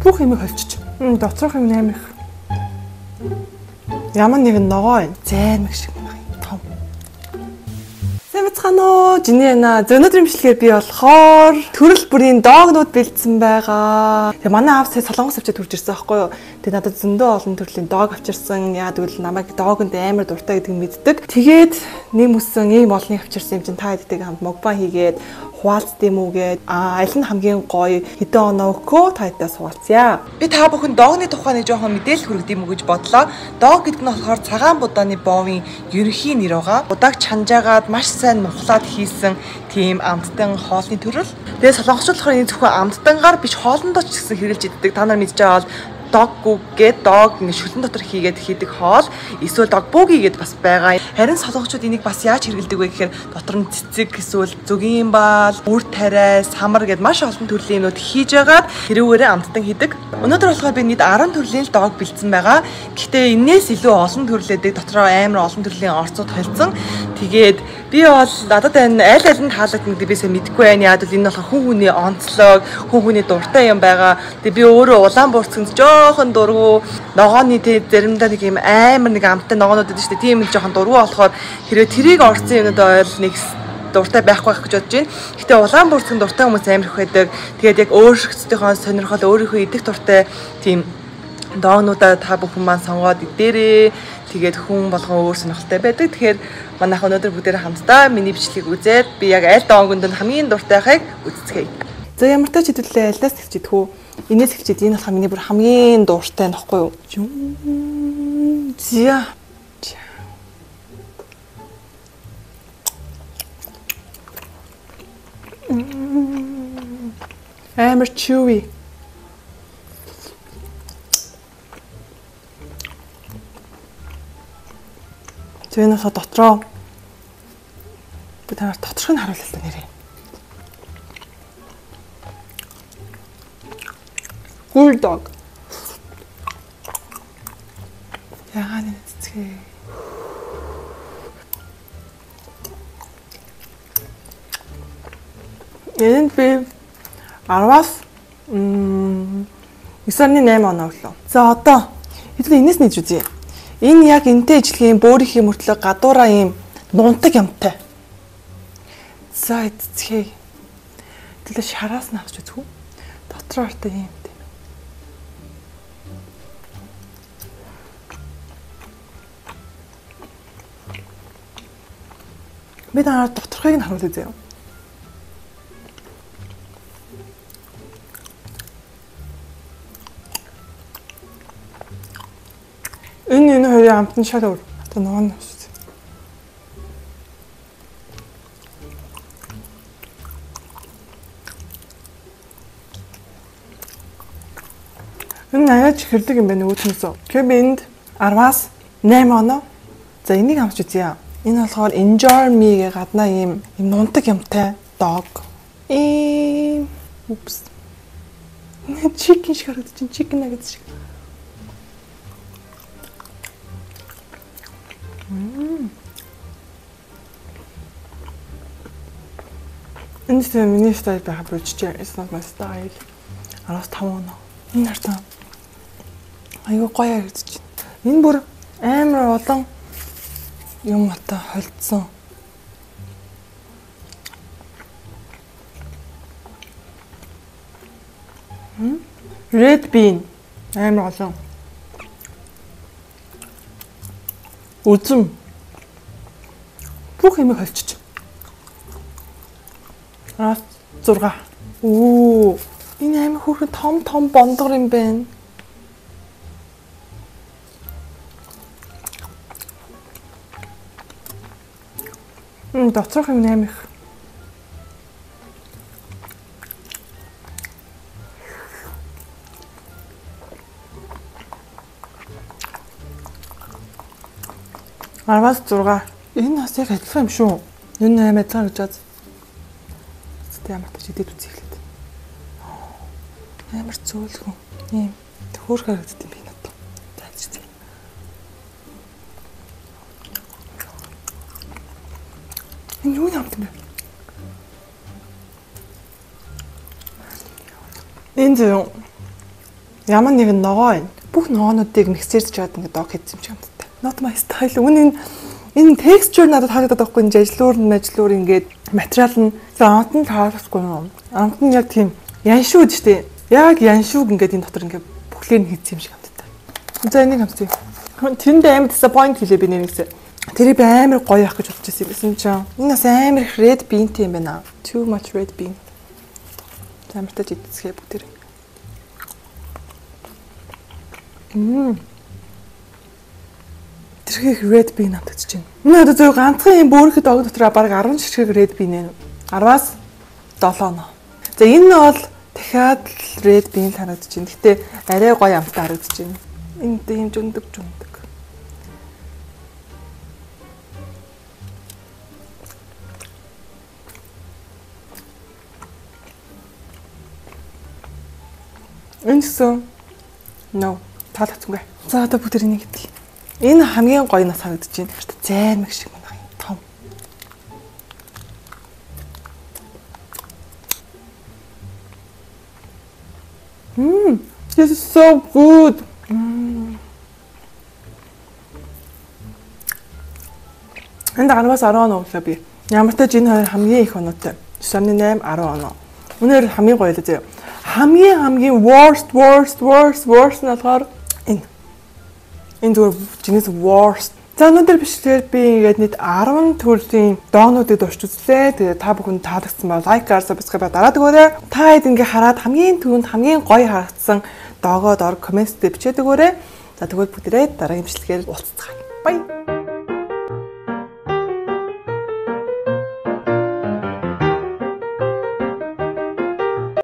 бүх юмыг холчиж. Доторх юм амар их. Ямар нэгэн ногоо юм. Займаг шиг том. Сэвцхано жинэна өнөөдрийн бичлэгээр би болохоор төрөл бүрийн доогнууд бэлдсэн байгаа. Тэгээ манай аав сая солонгос авчид төрж ирсэн байхгүй юу. Тэгээ надад зөндөө олон төрлийн дог авчирсан. Яа тэгвэл намайг доогонд амар дуртай гэдгийг мэддэг. Тэгээд нэг мөсөн ийм олныг авчирсан юм чинь та хэдтэйг хамт мукбан хийгээд хуваалцд юм uuгээд аль нь хамгийн гоё хэдэн оноо өгөө та хэдтэй суулцъя. Би та бүхэн доогны тухай нэг жоохон мэдээлэл хүргэх юм уу гэж бодлоо. Дог гэдэг нь болохоор цагаан будааны боовын ерөнхий нэр байгаа. Будааг чанжаагаад маш сайн мухлаад хийсэн тийм амттан хоолны төрөл. Тэгээ солонгосчууд болохоор энэ зөвхөн амттангаар биш хоолндоо ч гэсэн хэрэглэж иддэг. Та нар мэдж байгаа бол дог гээд дог ингэ шүлэн дотор хийгээд хийдэг хоол эсвэл дог бууги гээд бас байгаа. Харин солонгочууд энийг бас яаж хэрэглэдэг вэ гэхээр дотор нь цэцэг эсвэл зүгийн баал, үр тариа, самар гээд маш олон төрлийн юмнууд хийж агаад тэрүүгээрээ амттан хийдэг. Өнөөдөр болохоор би нийт 10 төрлийн дог бэлдсэн байгаа. Гэхдээ энээс илүү олон төрлөөдөг дотроо амар олон төрлийн орцууд холцсон. Тэгээд би бол надад энэ аль нь таалагдана гэдэг би сайн мэдэхгүй байна. Яг л энэ болохоор хүн хүний онцлог, хүн хүний дуртай юм байгаа. Тэгээд би өөрөө Улаанбаатарт жоохон дургу ногооны заримдаа нэг юм амар нэг амттай ногоонууд байдаг шүү дээ. Тийм жоохон дургу болохоор хэрвээ тэрийг орсон юмнууд ойл нэг дуртай байхгүй байх гэж бодож байна. Гэтэ Улаанбаатарын дуртай хүмүүс амар их байдаг. Тэгээд яг өөрсдийнхөө сонирхол өөрийнхөө идэх дуртай тийм доогнуудаа та бүхэн маань сонгоод идээрээ. Тэгээд хүн болгон өөр сонирхолтой байдаг. Тэгэхээр манайх өнөөдөр бүгдээрээ хамтдаа миний бичлэгийг үзээд би яг аль доогонд нь хамгийн дуртайхыг үзцгээе. За ямар ч хэдүүлээ альнаас хэлчихдэг хүү. Инээс хэлчихэд энэ болохоор миний бүр хамгийн дуртай нөхгүй юу? Зя. Амар chewy. Зэнийхээ дотроо би танаар доторхыг харуулсан нэрээ. Bulldog. Яагаад энэ цэцгээ? Энд би 10-аас 9.8 оноо өглөө. За одоо хэдүүлээ энэс нээж үзье. Энэ яг энтэй ижлэгийн бөөрийнхээ мөртлөө гадуураа ийм нунтаг юмтай. За цэцгээ. Тэглээ шараас нь авч үзэх үү? Дотроо ортой юм. Би танаар доторхыг нь харуулъя заяа. Энэ хоёрын амтны шал өөр. Одоо ногоон авчихсан. Энэ аяач хэрдэг юм байна өөднөөсөө. Тэгэхээр би энд 10-аас 8 оноо. За энийг авч үзье. Энэ болохоор Enjoy Me гэ гаднаа ийм нунтаг юмтай дог. Упс. Chicken шиг харагдаж чинь chicken nuggets шиг. Энэ тийм миний стайл байх болчихжээ. It's not my style. 15 оноо. Энэ хартаа. Айгуу гоё харагдаж байна. Энэ бүр амар олон юм ата холдсон. Red bean амар олон. Үзэм. Бүх юмыг холчиж. 6. Оо, энэ амар хүүхэн том бондгор юм байна. Доторх юм амар их. Арвас 6. Энэ бас яг адилхан юм шүү. Энэ 8 адилхан гэж бод. Ямар ч идэд үзье хэлээд. Амар зөөлхөн. Ийм хөөр харагддаг юм би надад. Тайлж. Энэ юу юм бэ? Энэ зөв Ямар нэгэн ногоо байна. Бүх ногоонуудыг миксерж чаад ингээд дог хийсэн юм шиг амттай. Not my style. Энэ texture надад харагдаад байхгүй энэ ажлуур ингээд материал нь онт нь таалахгүй юм. Онт нь яг тийм яншууд штэ. Яг яншууг ингээд энэ дотор ингээд бүхлээр нь хийсэн юм шиг амттай. За энийг хамсъя. Тэрэндээ амар disappoint хэлээ би нэрнэсээ. Тэрийг амар гоё явах гэж бодож байсан юм чинь. Энэ бас амар их red bean юм байна. Too much red bean. Тамартаж идчихээ бүгд. Тэрхийг red bean амтаж чинь. Энэ одоо зөв ганцхан юм бөөрөхөд ог дотор баг 10 ширхэг red bean ээ. 10-аас 7 нөө. За энэ нь бол дахиад red bean харагдаж чинь. Гэтэ арай гоё амттай харагдаж чинь. Энд ийм жөндөг. Энэсэн no таалагдсангүй. За одоо бүгд энийг идэл. Энэ хамгийн гоё нас харагдаж байна. Займаг шиг байна. Том. This is so good. Энд 10-аас 10 оноо өглөө би. Ямар ч тач энэ хоёр хамгийн их оноотой. 9.8 10 оноо. Үнээр хамгийн гоё л зөө. Хамгийн worst нь болохоор энэ зүгээр жинээс worst. За өнөөдөр бичлэгээр би ингээд нийт 10 төрлийн доонуудыг дурч үзлээ. Тэгээ та бүхэнд таалагдсан бол лайк, subscribe дараад өгөөрэй. Та хэд ингээ хараад хамгийн түрүүнд хамгийн гоё харагдсан доогоо дор комменттэй бичээд өгөөрэй. За тэгвэл бүгдээрээ дараагийн бичлэгээр уулзцгаая. Bye.